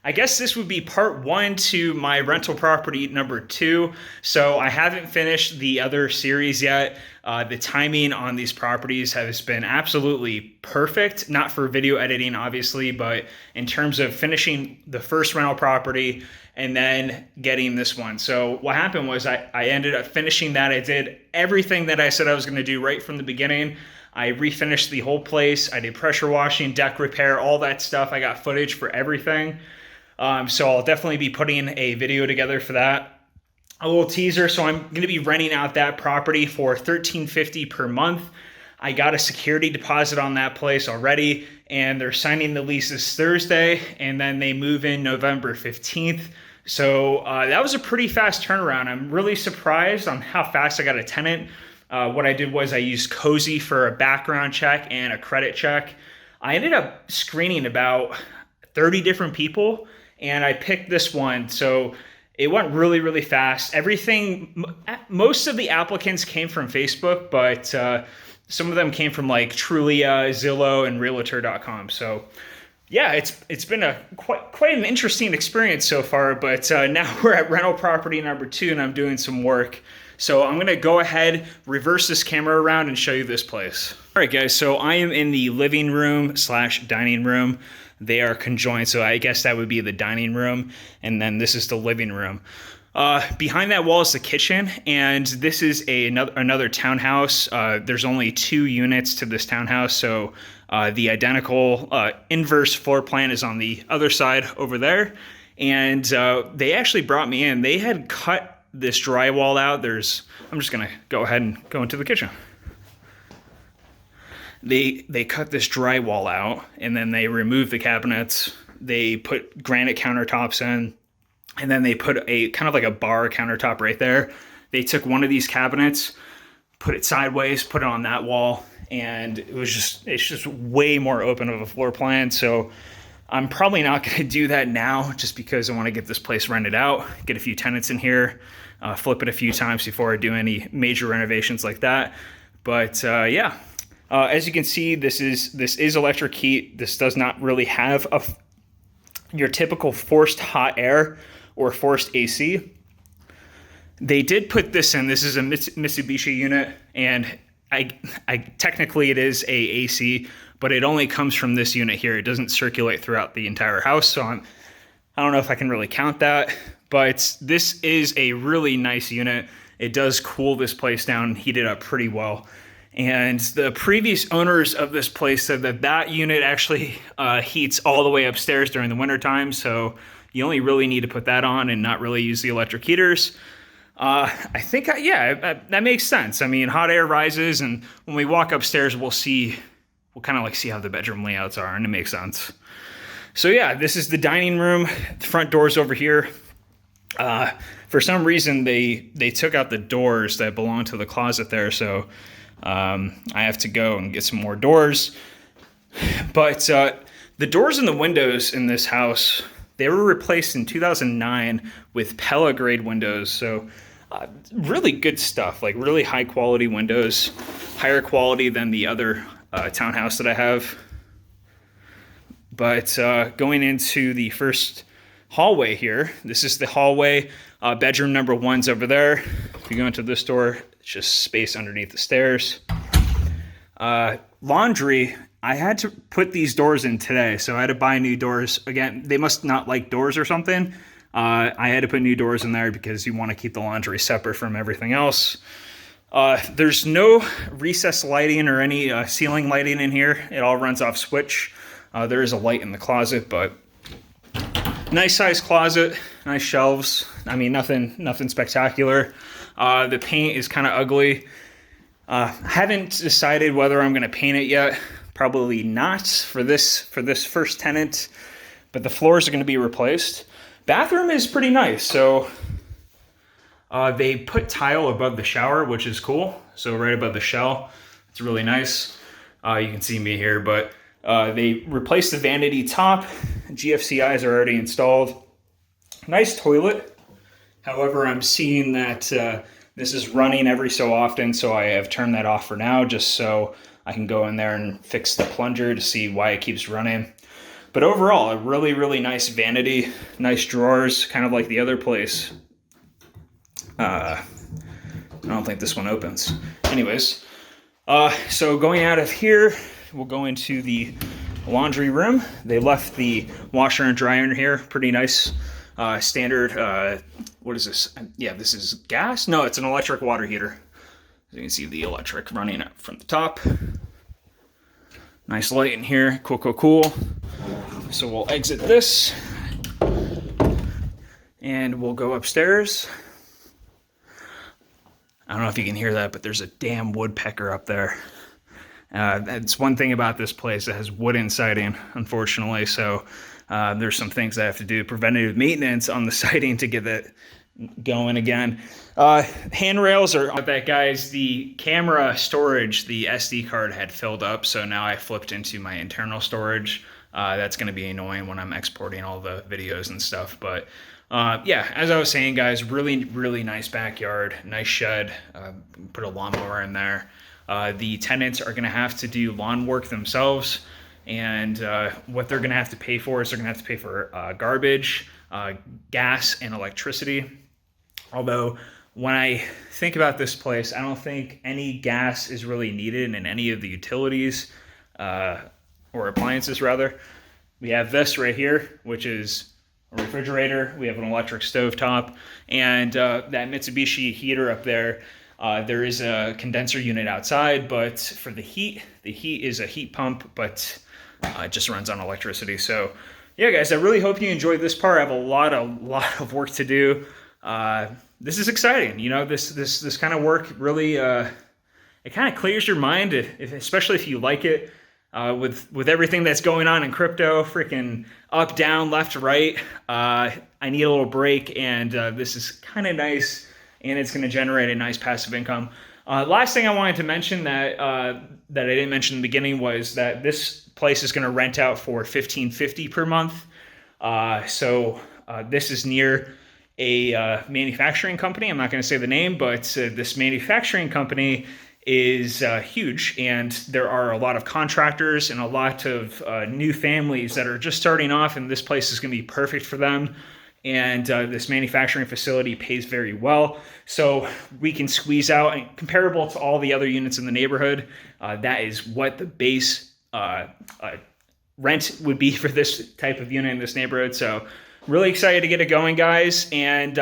I guess this would be part one to my rental property number two. So I haven't finished the other series yet. The timing on these properties has been absolutely perfect, not for video editing, obviously, but in terms of finishing the first rental property and then getting this one. So what happened was I ended up finishing that. I did everything that I said I was going to do right from the beginning. I refinished the whole place. I did pressure washing, deck repair, all that stuff. I got footage for everything. So I'll definitely be putting a video together for that. A little teaser. So I'm going to be renting out that property for $13.50 per month. I got a security deposit on that place already, and they're signing the lease this Thursday, and then they move in November 15th. So that was a pretty fast turnaround. I'm really surprised on how fast I got a tenant. What I did was I used Cozy for a background check and a credit check. I ended up screening about 30 different people, and I picked this one. So it went really, really fast. Most of the applicants came from Facebook, but some of them came from like Trulia, Zillow, and Realtor.com. So yeah, it's been a quite an interesting experience so far, but now we're at rental property number two, and I'm doing some work. So I'm going to go ahead, reverse this camera around, and show you this place. All right, guys, so I am in the living room / dining room. They are conjoined, so I guess that would be the dining room, and then this is the living room. Behind that wall is the kitchen, and this is another townhouse. There's only 2 units to this townhouse, so the identical inverse floor plan is on the other side over there. And they actually brought me in. They had cut this drywall out. I'm just gonna go ahead and go into the kitchen. They cut this drywall out, and then they removed the cabinets. They put granite countertops in, and then they put a kind of like a bar countertop right there. They took one of these cabinets, put it sideways, put it on that wall, and it's just way more open of a floor plan. So I'm probably not going to do that now, just because I want to get this place rented out, get a few tenants in here, flip it a few times before I do any major renovations like that. But yeah. As you can see, this is electric heat. This does not really have your typical forced hot air or forced AC. They did put this in. This is a Mitsubishi unit, and I technically it is a AC, but it only comes from this unit here. It doesn't circulate throughout the entire house, so I don't know if I can really count that. But this is a really nice unit. It does cool this place down and heat it up pretty well. And the previous owners of this place said that unit actually heats all the way upstairs during the wintertime. So you only really need to put that on and not really use the electric heaters. I think, that makes sense. I mean, hot air rises, and when we walk upstairs, we'll kind of like see how the bedroom layouts are, and it makes sense. So yeah, this is the dining room. The front door's over here. For some reason, they took out the doors that belong to the closet there. So I have to go and get some more doors. But the doors and the windows in this house, they were replaced in 2009 with Pella grade windows. So really good stuff, like really high quality windows, higher quality than the other townhouse that I have. But going into the first hallway here, this is the hallway. Bedroom number 1's over there. If you go into this door, it's just space underneath the stairs. Laundry, I had to put these doors in today, so I had to buy new doors. Again, they must not like doors or something. I had to put new doors in there because you want to keep the laundry separate from everything else. There's no recessed lighting or any ceiling lighting in here. It all runs off switch. There is a light in the closet, but nice size closet, nice shelves. I mean, nothing spectacular. The paint is kind of ugly. Haven't decided whether I'm going to paint it yet. Probably not for this first tenant, but the floors are going to be replaced. Bathroom is pretty nice. So they put tile above the shower, which is cool. So right above the shell, it's really nice. You can see me here, but they replaced the vanity top. GFCIs are already installed. Nice toilet. However, I'm seeing that this is running every so often, so I have turned that off for now, just so I can go in there and fix the plunger to see why it keeps running. But overall, a really, really nice vanity, nice drawers, kind of like the other place. I don't think this one opens. Anyways, so going out of here, we'll go into the laundry room. They left the washer and dryer in here. Pretty nice, standard, what is this? Yeah, this is gas? No, it's an electric water heater. As you can see the electric running up from the top. Nice light in here, cool, cool, cool. So we'll exit this and we'll go upstairs. I don't know if you can hear that, but there's a damn woodpecker up there. That's one thing about this place. It has wooden siding, unfortunately. So there's some things I have to do, preventative maintenance on the siding to get that going again. Handrails are that, guys. The camera storage, the SD card had filled up, so now I flipped into my internal storage. That's going to be annoying when I'm exporting all the videos and stuff. But yeah, as I was saying, guys, really, really nice backyard, nice shed. Put a lawnmower in there. The tenants are going to have to do lawn work themselves. And what they're going to have to pay for is they're going to have to pay for garbage, gas, and electricity. Although, when I think about this place, I don't think any gas is really needed in any of the utilities, or appliances, rather. We have this right here, which is a refrigerator. We have an electric stovetop, and that Mitsubishi heater up there. There is a condenser unit outside, but for the heat is a heat pump, but it just runs on electricity. So, yeah, guys, I really hope you enjoyed this part. I have a lot of work to do. This is exciting. You know, this kind of work really, it kind of clears your mind, especially if you like it. With everything that's going on in crypto, freaking up, down, left, right. I need a little break, and this is kind of nice, and it's going to generate a nice passive income. Last thing I wanted to mention that I didn't mention in the beginning was that this place is going to rent out for $15.50 per month. So this is near a manufacturing company. I'm not going to say the name, but this manufacturing company is huge, and there are a lot of contractors and a lot of new families that are just starting off, and this place is going to be perfect for them. And this manufacturing facility pays very well, so we can squeeze out, and comparable to all the other units in the neighborhood, that is what the base rent would be for this type of unit in this neighborhood. So really excited to get it going, guys, and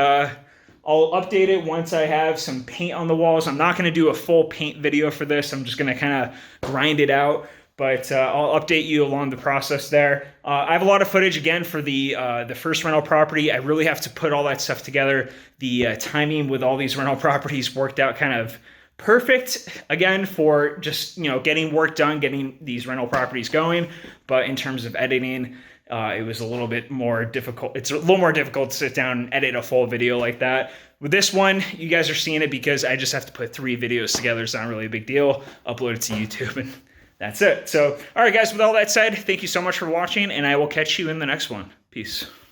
I'll update it once I have some paint on the walls. I'm not going to do a full paint video for this. I'm just going to kind of grind it out, but I'll update you along the process there. I have a lot of footage, again, for the first rental property. I really have to put all that stuff together. The timing with all these rental properties worked out kind of perfect, again, for just, you know, getting work done, getting these rental properties going. But in terms of editing, it was a little bit more difficult. It's a little more difficult to sit down and edit a full video like that. With this one, you guys are seeing it because I just have to put 3 videos together. It's not really a big deal. Upload it to YouTube, and that's it. So, all right, guys, with all that said, thank you so much for watching, and I will catch you in the next one. Peace.